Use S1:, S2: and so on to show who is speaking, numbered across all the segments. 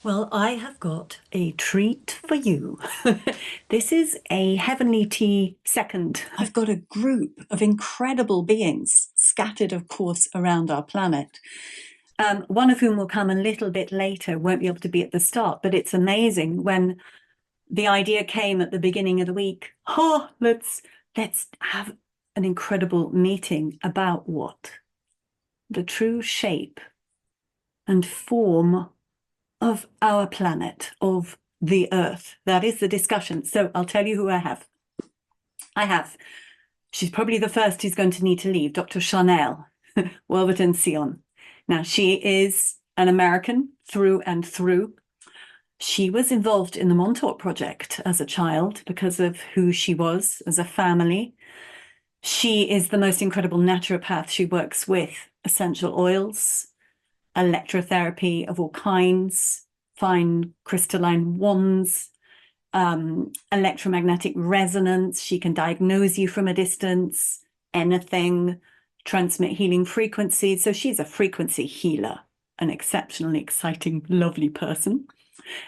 S1: Well, I have got a treat for you. This is a heavenly tea second. I've got a group of incredible beings scattered, of course, around our planet. One of whom will come a little bit later, won't be able to be at the start, but it's amazing when the idea came at the beginning of the week. Oh, let's have an incredible meeting about what? The true shape and form of our planet, of the Earth. That is the discussion. So I'll tell you who I have. She's probably the first who's going to need to leave, Dr. Chanel Wolverton Sion. Now, she is an American through and through. She was involved in the Montauk Project as a child because of who she was as a family. She is the most incredible naturopath. She works with essential oils, electrotherapy of all kinds, fine crystalline wands, electromagnetic resonance. She can diagnose you from a distance, anything, transmit healing frequencies. So she's a frequency healer, an exceptionally exciting, lovely person.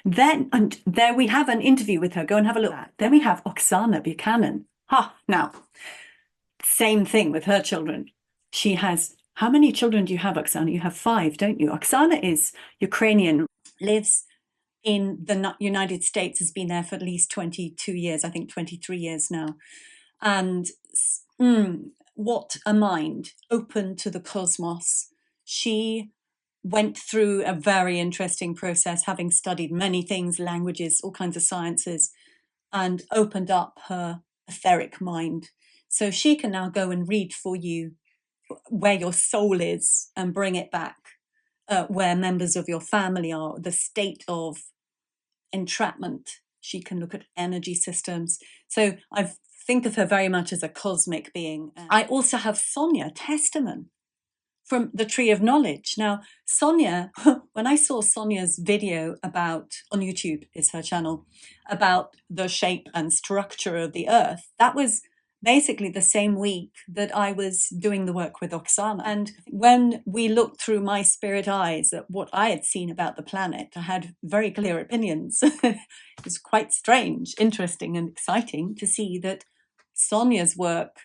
S1: Then, and there we have an interview with her. Go and have a look. Then we have Oksana Buchanan. Now, same thing with her children. She has, how many children do you have, Oksana? You have 5, don't you? Oksana is Ukrainian, lives in the United States, has been there for at least 22 years, I think 23 years now. And what a mind, open to the cosmos. She went through a very interesting process, having studied many things, languages, all kinds of sciences, and opened up her etheric mind. So she can now go and read for you where your soul is and bring it back, where members of your family are, the state of entrapment. She can look at energy systems. So I think of her very much as a cosmic being. I also have Sonia Testament from the Tree of Knowledge. Now, Sonia, when I saw Sonia's video about, on YouTube is her channel, about the shape and structure of the earth, that was basically the same week that I was doing the work with Oksana. And when we looked through my spirit eyes at what I had seen about the planet, I had very clear opinions. It was quite strange, interesting, and exciting to see that Sonia's work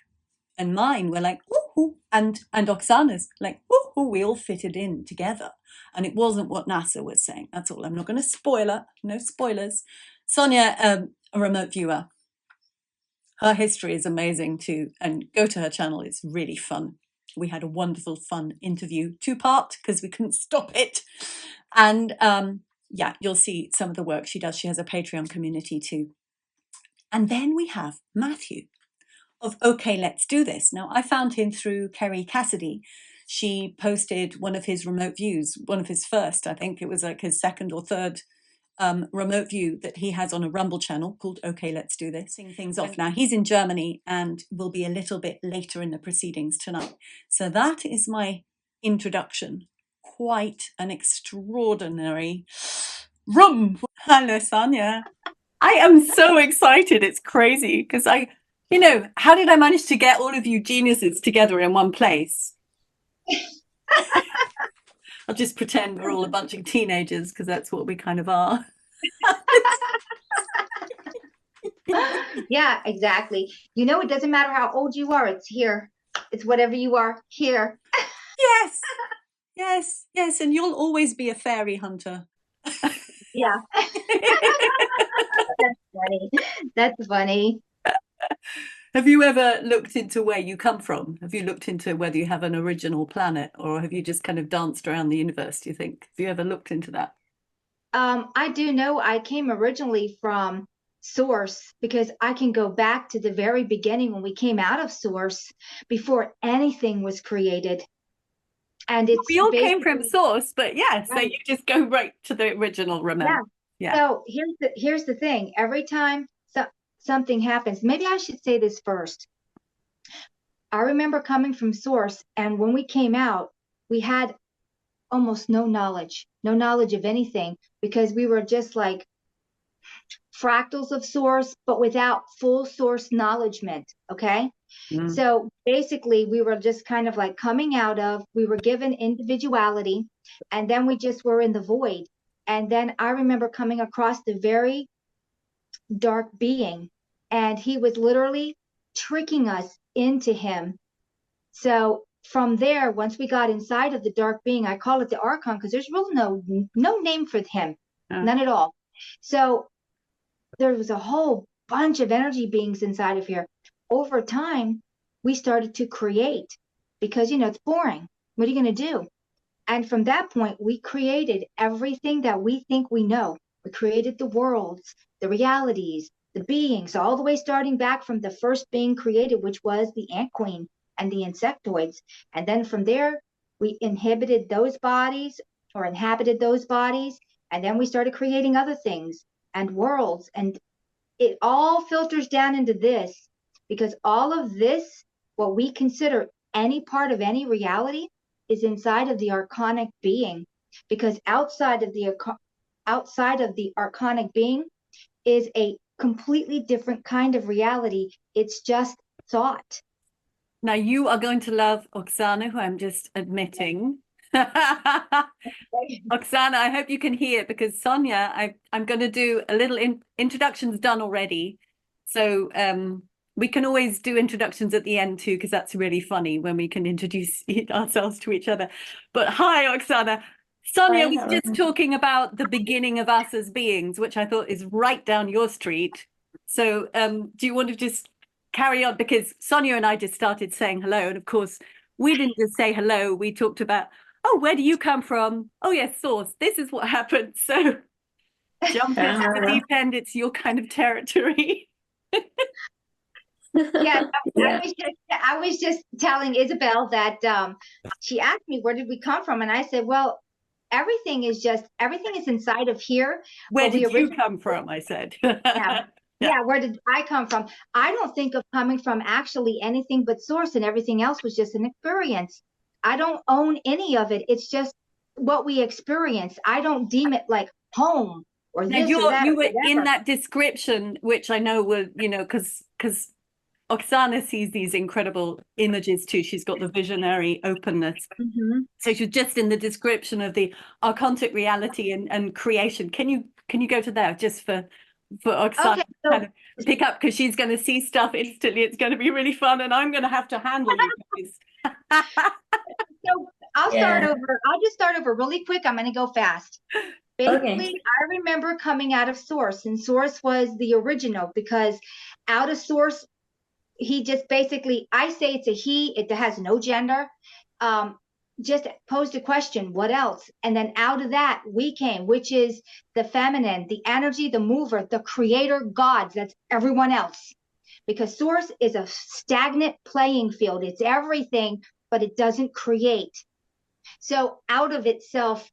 S1: and mine were like, woohoo, and Oksana's like, woohoo, we all fitted in together. And it wasn't what NASA was saying. That's all. I'm not going to spoil her. No spoilers. Sonia, a remote viewer. Her history is amazing too. And go to her channel. It's really fun. We had a wonderful, fun interview, 2-part, because we couldn't stop it. And yeah, you'll see some of the work she does. She has a Patreon community too. And then we have Matthew of Okay, Let's Do This. Now, I found him through Kerry Cassidy. She posted one of his remote views, one of his first, I think it was like his second or third remote view that he has on a Rumble channel called Okay, Let's Do This. Sing things off. Now, he's in Germany and will be a little bit later in the proceedings tonight. So that is my introduction. Quite an extraordinary room. Hello, Sonia. I am so excited. It's crazy because how did I manage to get all of you geniuses together in one place? I'll just pretend we're all a bunch of teenagers because that's what we kind of are.
S2: Yeah, exactly. It doesn't matter how old you are, it's here. It's whatever you are here.
S1: Yes, yes, yes. And you'll always be a fairy hunter.
S2: Yeah. That's funny. That's funny.
S1: Have you ever looked into where you come from? Have you looked into whether you have an original planet or have you just kind of danced around the universe, do you think? Have you ever looked into that?
S2: I do know I came originally from Source because I can go back to the very beginning when we came out of Source before anything was created. And it's
S1: We all came from
S2: basically
S1: source, but yeah, so
S2: right.
S1: you just go right to the original,
S2: Yeah.
S1: remember? Yeah.
S2: So here's the thing. Every time something happens, maybe I should say this first. I remember coming from Source, and when we came out, we had almost no knowledge of anything because we were just like fractals of Source, but without full Source knowledgement. Okay.
S1: Mm.
S2: So basically, we were just kind of like we were given individuality, and then we just were in the void. And then I remember coming across the very dark being, and he was literally tricking us into him. So from there, once we got inside of the dark being, I call it the archon because there's really no name for him, none at all. So there was a whole bunch of energy beings inside of here. Over time, we started to create because, it's boring. What are you going to do? And from that point, we created everything that we think we know. We created the worlds, the realities, the beings, all the way starting back from the first being created, which was the ant queen and the insectoids. And then from there, we inhabited those bodies. And then we started creating other things and worlds. And it all filters down into this, because all of this, what we consider any part of any reality, is inside of the archonic being, because outside of the archonic being is a completely different kind of reality. It's just thought.
S1: Now you are going to love Oksana, who I'm just admitting. Oksana, I hope you can hear, because Sonia, I'm going to do a little introductions done already. So we can always do introductions at the end too, because that's really funny when we can introduce ourselves to each other. But hi, Oksana. Sonia was just talking about the beginning of us as beings, which I thought is right down your street. So do you want to just carry on? Because Sonia and I just started saying hello. And of course, we didn't just say hello. We talked about, oh, where do you come from? Oh, yes, source. This is what happened. So jump into the deep end. It's your kind of territory.
S2: Yeah, I was just telling Isabel that she asked me, where did we come from? And I said, well, everything is inside of here.
S1: Where did you come from? I said.
S2: Yeah, where did I come from? I don't think of coming from actually anything but source, and everything else was just an experience. I don't own any of it. It's just what we experience. I don't deem it like home or this or that.
S1: You were in that description, which I know will, because Oksana sees these incredible images too. She's got the visionary openness. So she's just in the description of the archontic reality and creation. Can you go to there just for Oksana to kind of pick up, because she's going to see stuff instantly. It's going to be really fun, and I'm going to have to handle you guys.
S2: So I'll just start over really quick. I'm going to go fast. Basically, I remember coming out of Source, and Source was the original, because out of Source, he just basically, I say it's a he, it has no gender, just posed a question, what else? And then out of that, we came, which is the feminine, the energy, the mover, the creator gods, that's everyone else. Because Source is a stagnant playing field. It's everything, but it doesn't create. So out of itself,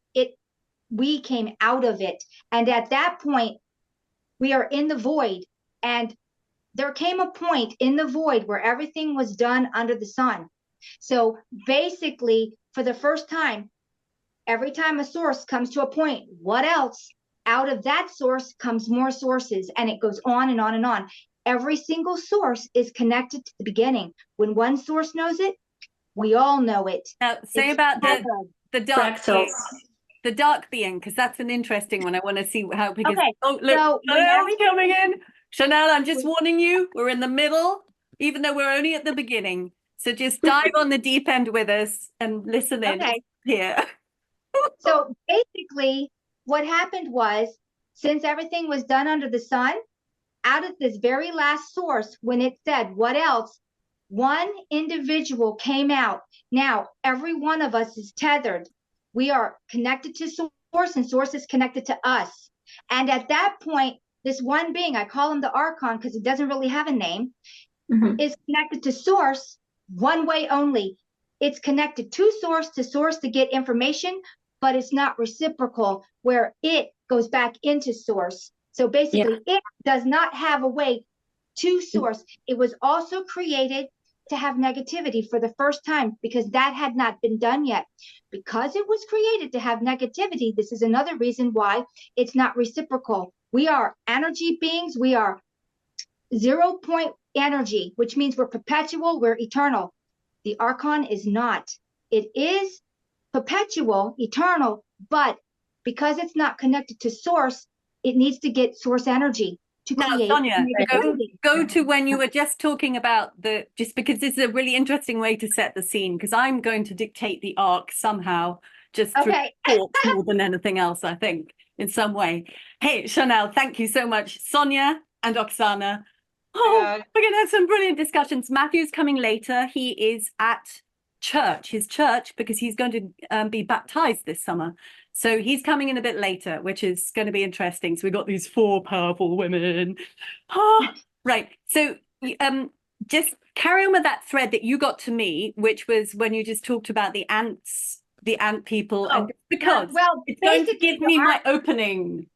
S2: we came out of it. And at that point, we are in the void. And there came a point in the void where everything was done under the sun. So basically, for the first time, every time a source comes to a point, what else? Out of that source comes more sources, and it goes on and on and on. Every single source is connected to the beginning. When one source knows it, we all know it.
S1: Now, say about the dark being, the dark being, because that's an interesting one. I want to see how, because look, Chanel's coming in. Chanel, I'm just warning you, we're in the middle, even though we're only at the beginning. So just dive on the deep end with us and listen in here.
S2: So basically, what happened was, since everything was done under the sun, out of this very last source, when it said, what else? One individual came out. Now, every one of us is tethered. We are connected to Source, and Source is connected to us. And at that point, this one being, I call him the archon because he doesn't really have a name, is connected to Source one way only. It's connected to Source to get information, but it's not reciprocal, where it goes back into Source. So basically, it does not have a way to Source. It was also created to have negativity for the first time, because that had not been done yet. Because it was created to have negativity, this is another reason why it's not reciprocal. We are energy beings. We are 0 point energy, which means we're perpetual, we're eternal. The archon is not. It is perpetual, eternal, but because it's not connected to source, it needs to get source energy to
S1: Now,
S2: create.
S1: Sonia, go to when you were just talking about just because this is a really interesting way to set the scene, because I'm going to dictate the arc somehow, just through thought more than anything else, I think, in some way. Hey, Chanel, thank you so much. Sonia and Oksana. Oh, we're going to have some brilliant discussions. Matthew's coming later. He is at his church, because he's going to be baptized this summer. So he's coming in a bit later, which is going to be interesting. So we've got these 4 powerful women. Right. So just carry on with that thread that you got to me, which was when you just talked about the ants, the ant people. And because it's going to give me my opening.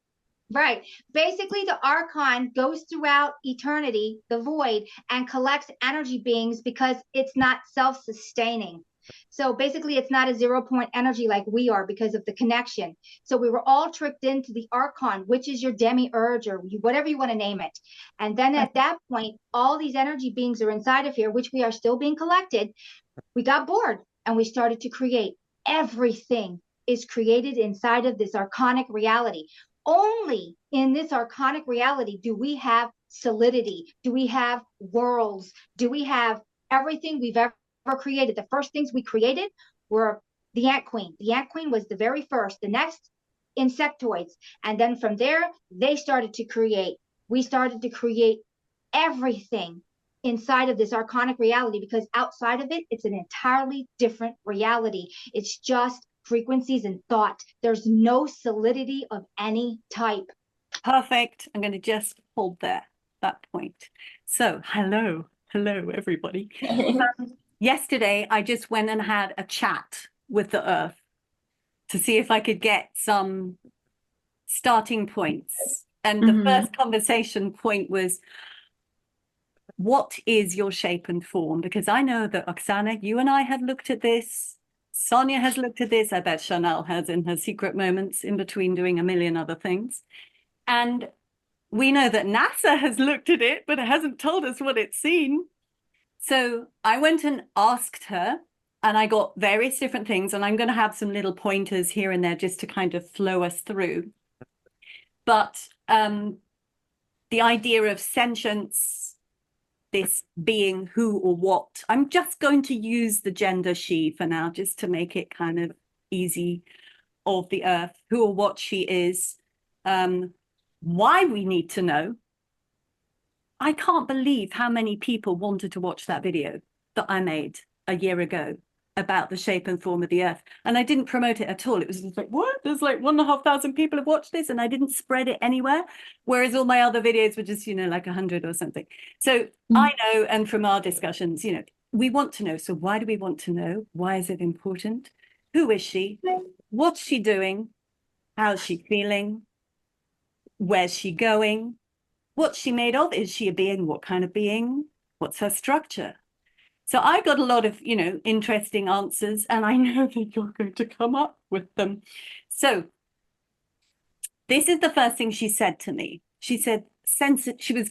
S2: Right. Basically, the archon goes throughout eternity, the void, and collects energy beings because it's not self-sustaining. So basically, it's not a 0 point energy like we are because of the connection. So we were all tricked into the archon, which is your demiurge or whatever you want to name it. And then at that point, all these energy beings are inside of here, which we are still being collected. We got bored and we started to create. Everything is created inside of this archonic reality. Only in this archonic reality do we have solidity, do we have worlds, do we have everything we've ever created. The first things we created were the ant queen. The ant queen was the very first. The next, insectoids. And then from there, they started to create. We started to create everything inside of this archonic reality, because outside of it, it's an entirely different reality. It's just frequencies and thought. There's no solidity of any type.
S1: Perfect. I'm going to just hold that point. So hello everybody. Yesterday I just went and had a chat with the earth to see if I could get some starting points, and the first conversation point was, what is your shape and form? Because I know that Oksana, you and I have looked at this. Sonia has looked at this. I bet Chanel has in her secret moments in between doing a million other things. And we know that NASA has looked at it, but it hasn't told us what it's seen. So I went and asked her, and I got various different things. And I'm going to have some little pointers here and there just to kind of flow us through. But the idea of sentience, this being who or what, I'm just going to use the gender she for now, just to make it kind of easy, of the earth, who or what she is, why we need to know. I can't believe how many people wanted to watch that video that I made a year ago about the shape and form of the earth. And I didn't promote it at all. It was just like, what? There's like 1,500 people have watched this, and I didn't spread it anywhere. Whereas all my other videos were just, like 100 or something. So I know, and from our discussions, we want to know. So why do we want to know? Why is it important? Who is she? What's she doing? How's she feeling? Where's she going? What's she made of? Is she a being? What kind of being? What's her structure? So I got a lot of, interesting answers, and I know that you're going to come up with them. So this is the first thing she said to me. She said, she was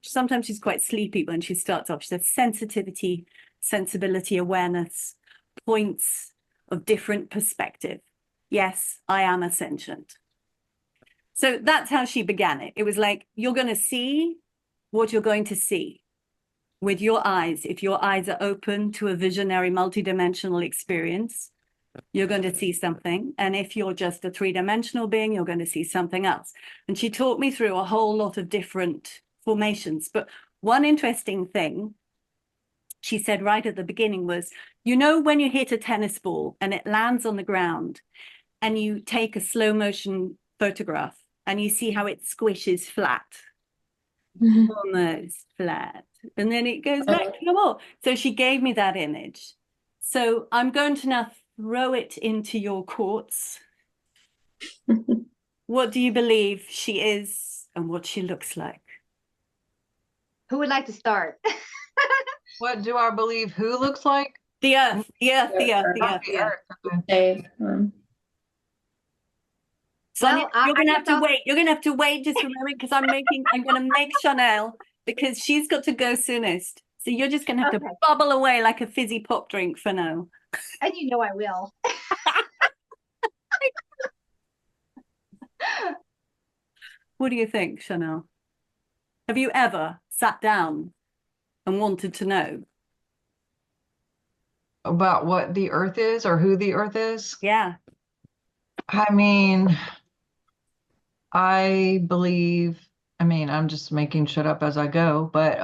S1: sometimes she's quite sleepy when she starts off. She said, sensitivity, sensibility, awareness, points of different perspective. Yes, I am a sentient. So that's how she began it. It was like, you're going to see what you're going to see with your eyes. If your eyes are open to a visionary multidimensional experience, you're going to see something. And if you're just a three-dimensional being, you're going to see something else. And she taught me through a whole lot of different formations. But one interesting thing she said right at the beginning was, when you hit a tennis ball and it lands on the ground and you take a slow motion photograph and you see how it squishes flat, almost flat, and then it goes back to the wall. So she gave me that image. So I'm going to now throw it into your courts. What do you believe she is and what she looks like?
S2: Who would like to start?
S3: What do I believe who looks like?
S1: The earth, the earth, the earth, the earth, the earth.
S4: Dave.
S1: Sonia, you're going to have to wait. You're going to have to wait just a moment, because I'm going to make Chanel, because she's got to go soonest. So you're just going to have to bubble away like a fizzy pop drink for now.
S2: And I will.
S1: What do you think, Chanel? Have you ever sat down and wanted to know?
S3: About what the earth is or who the earth is?
S1: Yeah.
S3: I mean, I believe, I mean, I'm just making shit up as I go, but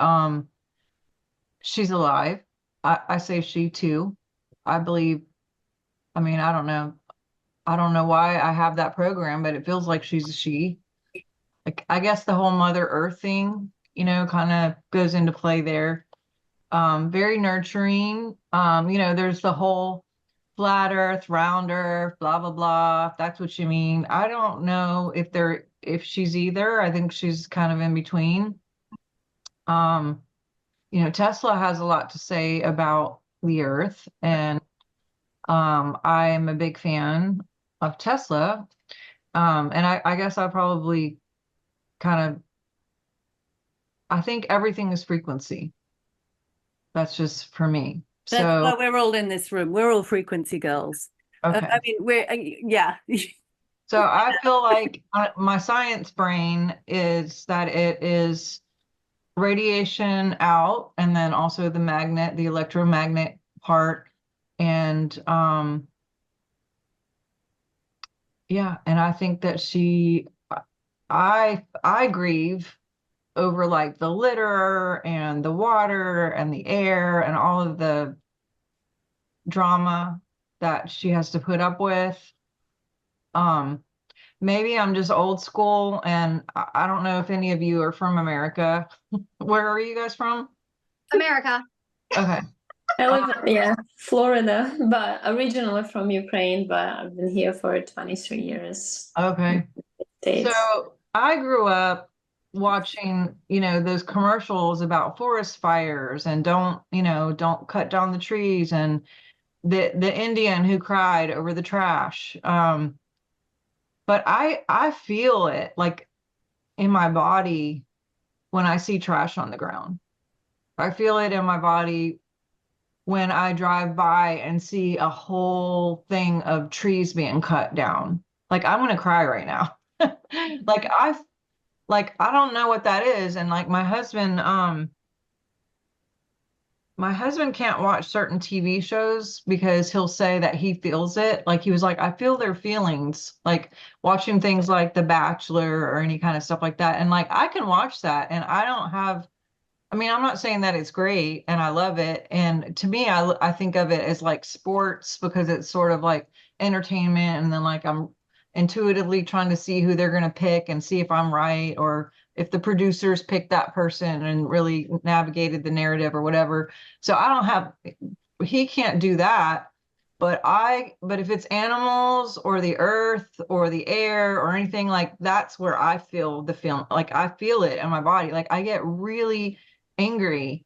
S3: she's alive. I say she too. I believe, I mean, I don't know. I don't know why I have that program, but it feels like she's a she. Like, I guess the whole Mother Earth thing, kind of goes into play there. Very nurturing. There's the whole flat earth, round earth, blah, blah, blah. If that's what you mean. I don't know if she's either. I think she's kind of in between. Tesla has a lot to say about the earth, and I am a big fan of Tesla. And I guess I probably kind of, I think everything is frequency. That's just for me.
S1: That's
S3: So,
S1: why we're all in this room. We're all frequency girls.
S3: okay.
S1: I mean, yeah.
S3: So I feel like my science brain is that it is radiation out, and then also the electromagnet part. And yeah, and I think that I grieve over like the litter and the water and the air and all of the drama that she has to put up with. Maybe I'm just old school, and I don't know if any of you are from America. Where are you guys from?
S2: America.
S3: Okay.
S4: I live, Florida, but originally from Ukraine, but I've been here for 23 years.
S3: Okay.
S4: States.
S3: So I grew up watching, those commercials about forest fires and don't cut down the trees, and the Indian who cried over the trash. But I feel it like in my body when I see trash on the ground. I feel it in my body when I drive by and see a whole thing of trees being cut down. Like, I'm gonna cry right now. I don't know what that is. And like my husband can't watch certain TV shows because he'll say that he feels it. Like, he was like, I feel their feelings, like watching things like The Bachelor or any kind of stuff like that. And like, I can watch that and I'm not saying that it's great and I love it. And to me, I think of it as like sports because it's sort of like entertainment. And then like I'm intuitively trying to see who they're going to pick and see if I'm right, or if the producers picked that person and really navigated the narrative or whatever. So he can't do that. But if it's animals or the earth or the air or anything, like that's where I feel the feeling. Like I feel it in my body. Like I get really angry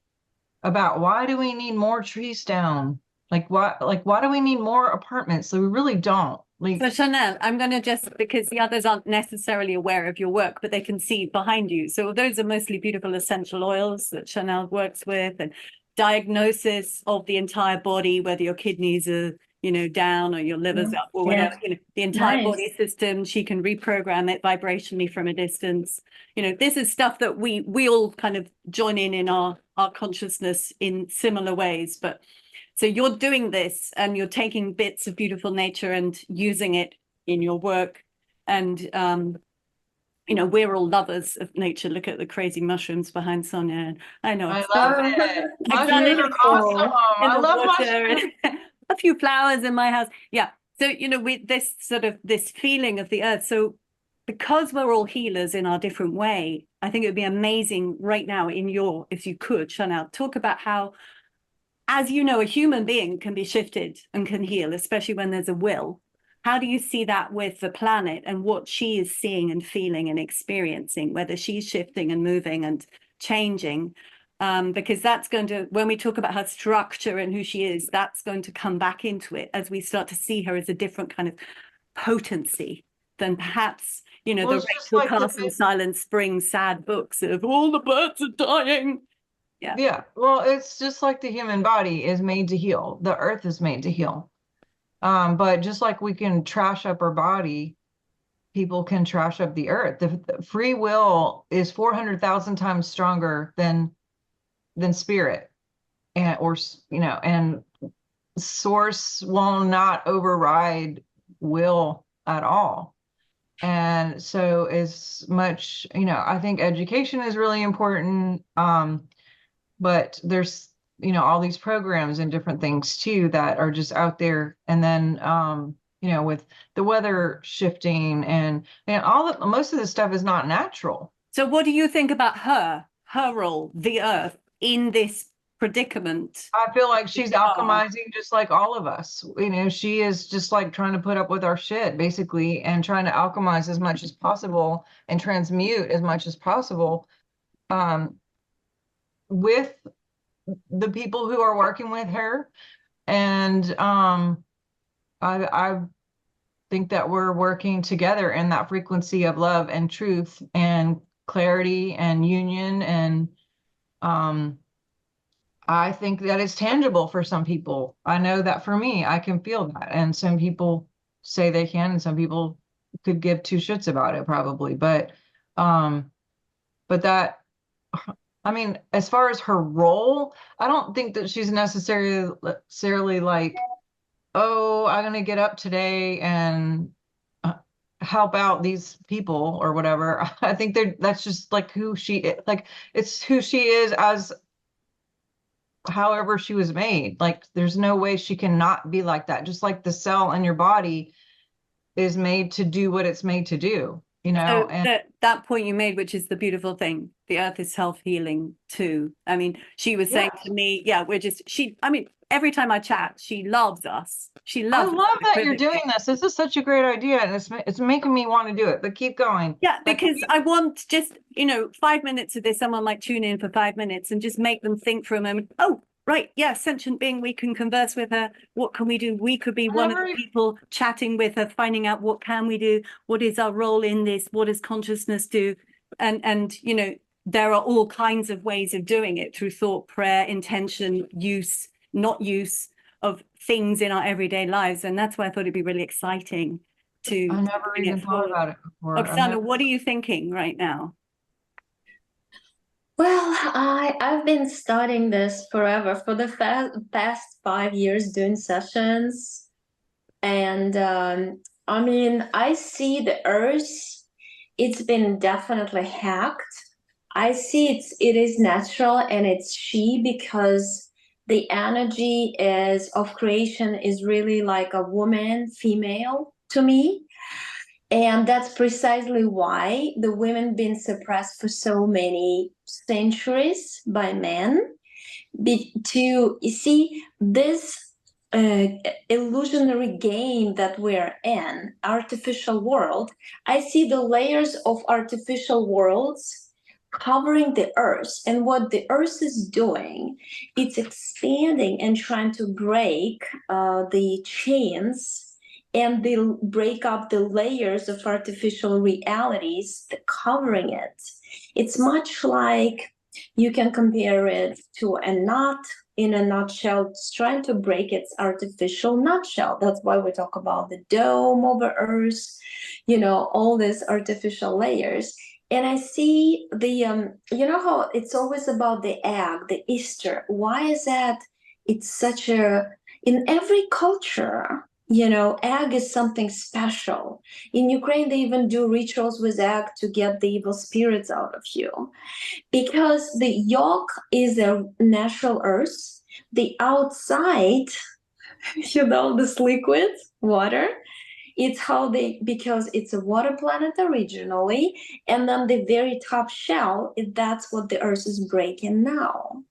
S3: about why do we need more trees down? Like why do we need more apartments? So we really don't.
S1: So Chanel, I'm going to just, because the others aren't necessarily aware of your work, but they can see behind you. So those are mostly beautiful essential oils that Chanel works with, and diagnosis of the entire body, whether your kidneys are, down or your liver's up or whatever, the entire body system. She can reprogram it vibrationally from a distance. This is stuff that we all kind of join in our consciousness in similar ways. But so you're doing this and you're taking bits of beautiful nature and using it in your work. And, we're all lovers of nature. Look at the crazy mushrooms behind Sonia. I know.
S3: I love it. Mushrooms are awesome. I love mushrooms.
S1: A few flowers in my house. Yeah. So, this feeling of the earth. So because we're all healers in our different way, I think it would be amazing right now if you could, Chanel, talk about how, as you know, a human being can be shifted and can heal, especially when there's a will. How do you see that with the planet and what she is seeing and feeling and experiencing, whether she's shifting and moving and changing? Because that's going to, when we talk about her structure and who she is, that's going to come back into it as we start to see her as a different kind of potency than perhaps, the Rachel Carson Silent Spring sad books of all the birds are dying.
S3: Yeah. Well, it's just like the human body is made to heal. The earth is made to heal. But just like we can trash up our body people can trash up the earth. The free will is 400,000 times stronger than spirit, and and source will not override will at all. And so as much, I think education is really important. But there's, all these programs and different things too that are just out there. And then, with the weather shifting and most of this stuff is not natural.
S1: So what do you think about her role, the earth, in this predicament?
S3: I feel like she's alchemizing just like all of us. She is just like trying to put up with our shit basically, and trying to alchemize as much as possible and transmute as much as possible with the people who are working with her. And I think that we're working together in that frequency of love and truth and clarity and union. And I think that it's tangible for some people. I know that for me, I can feel that. And some people say they can, and some people could give two shits about it probably. But that, as far as her role, I don't think that she's necessarily like, oh, I'm going to get up today and help out these people or whatever. I think that's just like who she is. Like, it's who she is as however she was made. Like, there's no way she cannot be like that. Just like the cell in your body is made to do what it's made to do.
S1: So
S3: and
S1: that point you made, which is the beautiful thing, the earth is self-healing too. She was saying to me, every time I chat, she loves us. She loves
S3: I love that you're doing this. This is such a great idea, and it's making me want to do it, but keep going.
S1: Yeah, because I want just, 5 minutes of this, someone might tune in for 5 minutes and just make them think for a moment, oh, right, yeah, sentient being, we can converse with her. What can we do? We could be one of the people chatting with her, finding out what can we do? What is our role in this? What does consciousness do? And there are all kinds of ways of doing it through thought, prayer, intention, use, not use of things in our everyday lives. And that's why I thought it'd be really exciting to.
S3: I never even thought about it before.
S1: Oksana, what are you thinking right now?
S4: Well, I've been studying this forever, for the past 5 years, doing sessions. And I see the earth, it's been definitely hacked. I see it is natural, and it's she, because the energy of creation is really like a woman, female to me. And that's precisely why the women been suppressed for so many centuries by men. You see, this illusionary game that we're in, artificial world, I see the layers of artificial worlds covering the earth. And what the earth is doing, it's expanding and trying to break the chains, and they'll break up the layers of artificial realities covering it. It's much like, you can compare it to a knot in a nutshell. It's trying to break its artificial nutshell. That's why we talk about the dome over Earth, all these artificial layers. And I see how it's always about the egg, the Easter. Why is that? It's such in every culture, egg is something special. In Ukraine, they even do rituals with egg to get the evil spirits out of you. Because the yolk is a natural earth. The outside, this liquid, water, it's because it's a water planet originally. And then the very top shell, that's what the earth is breaking now.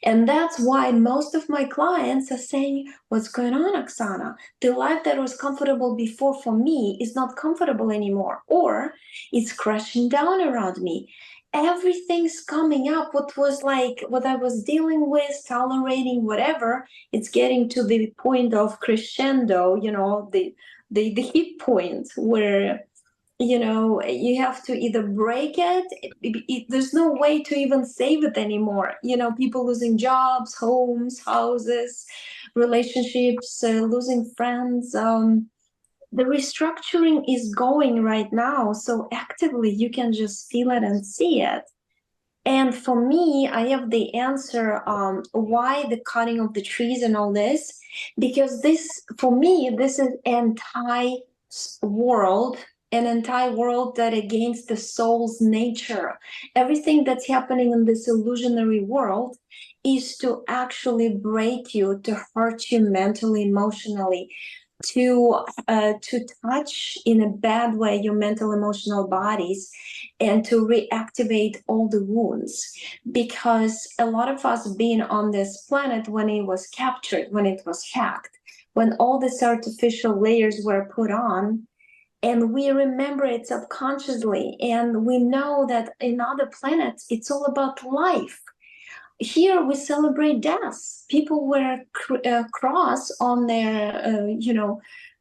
S4: And that's why most of my clients are saying, what's going on, Oksana? The life that was comfortable before for me is not comfortable anymore, or it's crashing down around me. Everything's coming up. What I was dealing with, tolerating, whatever, it's getting to the point of crescendo, the hit point where you have to either break it. There's no way to even save it anymore. People losing jobs, homes, houses, relationships, losing friends. the restructuring is going right now so actively, you can just feel it and see it. And for me, I have the answer why the cutting of the trees and all this, because this, for me, this is anti-world, an entire world that against the soul's nature. Everything that's happening in this illusionary world is to actually break you, to hurt you mentally, emotionally, to touch in a bad way your mental, emotional bodies, and to reactivate all the wounds. Because a lot of us being on this planet when it was captured, when it was hacked, when all these artificial layers were put on, and we remember it subconsciously, and we know that in other planets it's all about life. Here we celebrate death. People wear a cross on their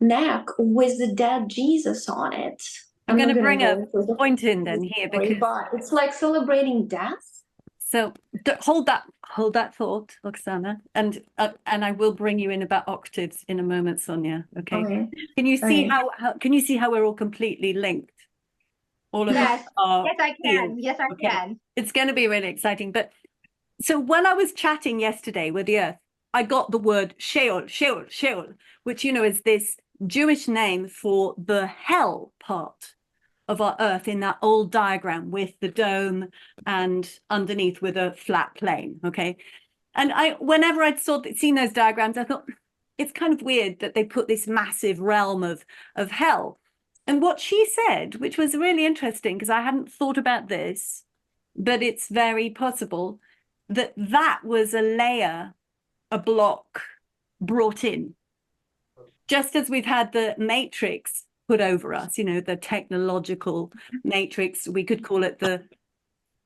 S4: neck with the dead Jesus on it.
S1: I'm going
S4: not
S1: to
S4: gonna
S1: bring
S4: go
S1: a
S4: into the
S1: point in then here,
S4: story,
S1: because
S4: but it's like celebrating death.
S1: so hold that thought, Oksana, and I will bring you in about octaves in a moment, Sonia. Okay.
S4: Okay.
S1: Can you see
S4: Right.
S1: how can you see how we're all completely linked? All of
S2: Yes.
S1: us are.
S2: Yes, I can.
S1: fields.
S2: Yes, I
S1: Okay.
S2: can.
S1: It's going to be really exciting. But so when I was chatting yesterday with the Earth, I got the word Sheol, Sheol, Sheol, which, you know, is this Jewish name for the hell part of our Earth in that old diagram with the dome and underneath with a flat plane. Okay. And whenever I'd seen those diagrams, I thought it's kind of weird that they put this massive realm of hell. And what she said, which was really interesting, because I hadn't thought about this, but it's very possible that that was a layer, a block brought in. Just as we've had the matrix put over us, you know, the technological matrix, we could call it the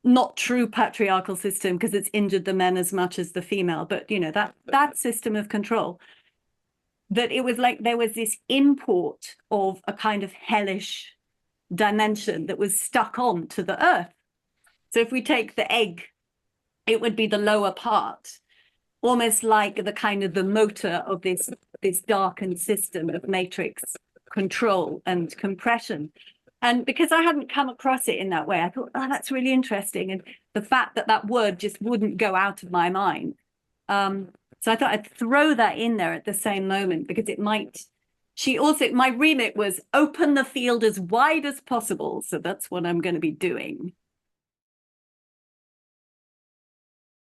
S1: not true patriarchal system because it's injured the men as much as the female, but you know, that system of control, that it was like there was this import of a kind of hellish dimension that was stuck on to the Earth. So if we take the egg, it would be the lower part, almost like the kind of the motor of this darkened system of matrix control and compression. And because I hadn't come across it in that way, I thought, oh, that's really interesting. And the fact that that word just wouldn't go out of my mind. So I thought I'd throw that in there at the same moment, because it might, my remit was open the field as wide as possible. So that's what I'm going to be doing.